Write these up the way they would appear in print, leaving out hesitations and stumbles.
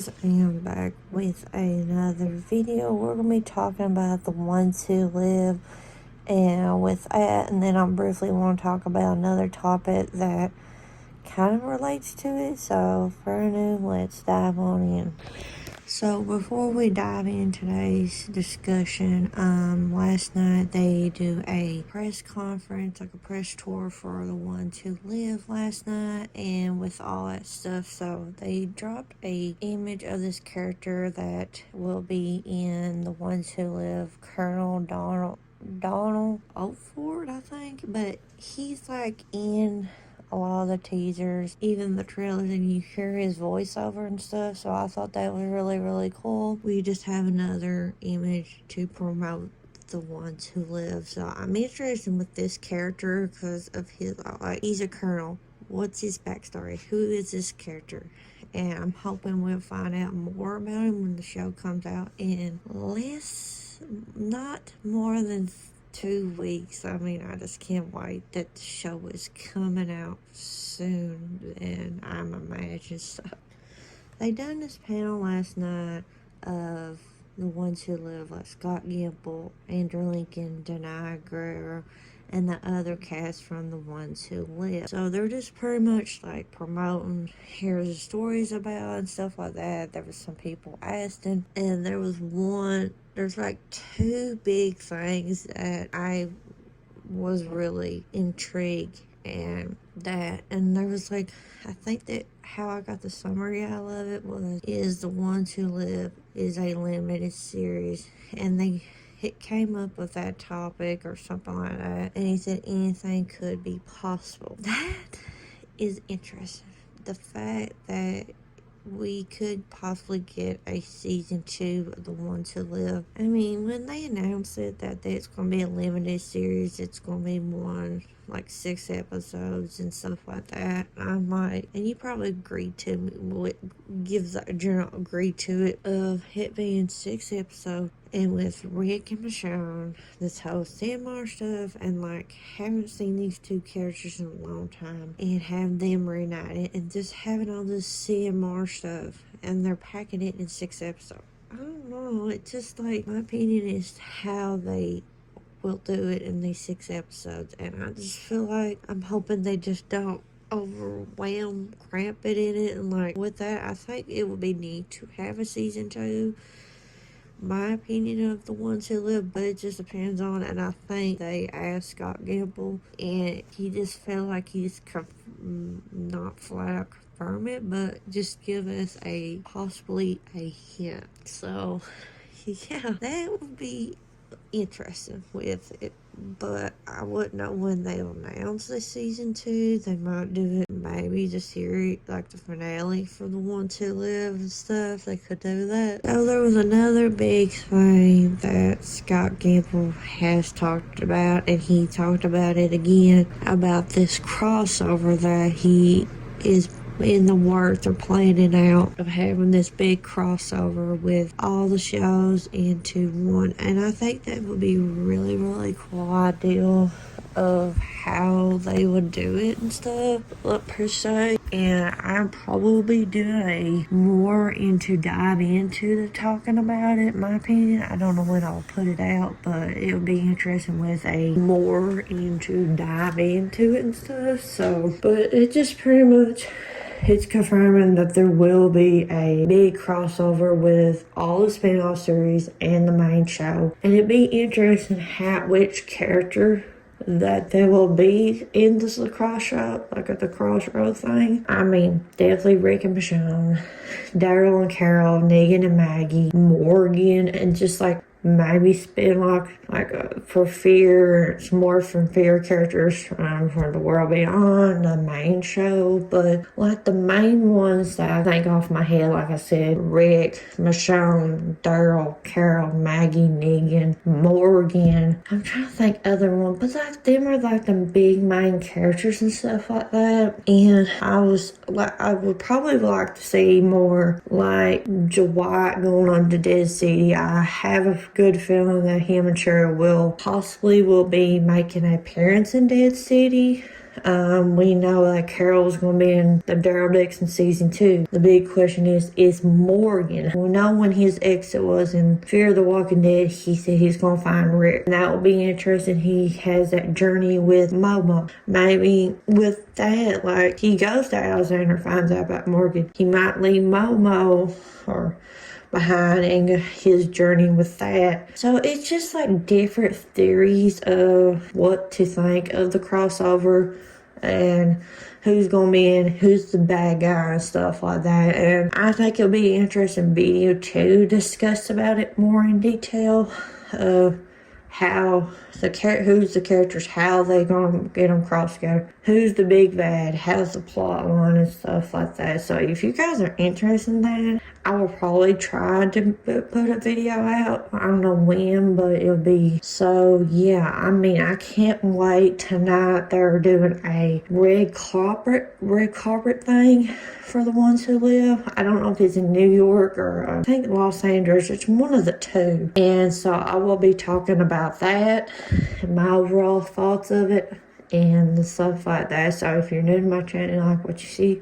guys, I am back with another video. We're going to be talking about The Ones Who Live, and with that, and then I briefly want to talk about another topic that kind of relates to it. So for now, let's dive on in. So before we dive in today's discussion, last night they do a press conference, like a press tour for The Ones Who Live last night, and with all that stuff, so they dropped a image of this character that will be in The Ones Who Live, Colonel Donald Oakford, I think, but he's like in a lot of the teasers, even the trailers, and you hear his voiceover and stuff, so I thought that was really, really cool. We just have another image to promote The Ones Who Live, so I'm interested with this character because of his, like, he's a colonel. What's his backstory? Who is this character? And I'm hoping we'll find out more about him when the show comes out in not more than 2 weeks. I mean, I just can't wait that the show is coming out soon, and I'm imagining so. They done this panel last night of The Ones Who Live, like Scott Gimple, Andrew Lincoln, Danai Gurira, and the other cast from The Ones Who Live. So they're just pretty much like promoting, here's the stories about and stuff like that. There was some people asking, and there's like 2 big things that I was really intrigued and there was like, I think that how I got the summary out of it is The Ones Who Live is a limited series, and it came up with that topic or something like that, and he said anything could be possible. That is interesting. The fact that we could possibly get a season 2 of The Ones Who Live. I mean, when they announced it that it's going to be a limited series, it's going to be one, like 6 episodes and stuff like that, I'm like, and you probably agreed to what gives a general agree to it, of it being 6 episodes, and with Rick and Michonne, this whole Sandmar stuff, and like, haven't seen these 2 characters in a long time, and have them reunited, and just having all this Sandmar stuff, and they're packing it in 6 episodes. I don't know, it's just like, my opinion is how they will do it in these 6 episodes, and I just feel like I'm hoping they just don't cramp it in it, and like with that, I think it would be neat to have a season 2. My opinion of The Ones Who Live, but it just depends on, and I think they asked Scott Gimple, and he just felt like he's not flat out confirm it, but just give us possibly a hint. So yeah, that would be interesting with it, but I wouldn't know when they'll announce the season 2. They might do it maybe the series, like the finale for The Ones Who Live and stuff. They could do that. So there was another big thing that Scott Gimple has talked about, and he talked about it again, about this crossover that he is in the works or planning out of having this big crossover with all the shows into one, and I think that would be really, really cool idea of how they would do it and stuff, per se. And I'm probably doing more dive into the talking about it, in my opinion. I don't know when I'll put it out, but it would be interesting with a more dive into it and stuff. So, but it just pretty much, it's confirming that there will be a big crossover with all the spin-off series and the main show. And it'd be interesting which character that there will be in this lacrosse show, like at the crossroad thing. I mean, definitely Rick and Michonne, Daryl and Carol, Negan and Maggie, Morgan, and just like maybe spin for Fear, some more from Fear characters from The World Beyond, the main show. But like the main ones that I think off my head, like I said, Rick, Michonne, Daryl, Carol, Maggie, Negan, Morgan. I'm trying to think other ones, but like them are like the big main characters and stuff like that. And I would probably like to see more like Dwight going on to Dead City. I have a good feeling that him and Cheryl will be making an appearance in Dead City. We know that Carol's going to be in the Daryl Dixon season 2. The big question is Morgan. We know when his exit was in Fear of the Walking Dead, he said he's going to find Rick. And that will be interesting. He has that journey with Momo. Maybe with that, like, he goes to Alexander, finds out about Morgan. He might leave Momo or behind and his journey with that. So it's just like different theories of what to think of the crossover and who's gonna be in, who's the bad guy and stuff like that. And I think it'll be an interesting video to discuss about it more in detail of how who's the characters, how they gonna get them cross together, who's the big bad, how's the plot line and stuff like that. So if you guys are interested in that, I will probably try to put a video out. I don't know when, but it'll be. So yeah, I mean, I can't wait. Tonight they're doing a red carpet thing for the ones who live. I don't know if it's in New York or I think Los Angeles. It's one of the two. And so I will be talking about that and my overall thoughts of it and the stuff like that. So if you're new to my channel and like what you see,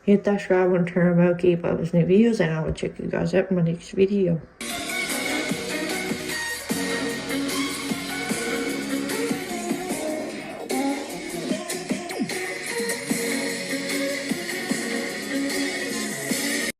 hit that subscribe button, turn on bell, keep up with new videos, and I will check you guys out in my next video.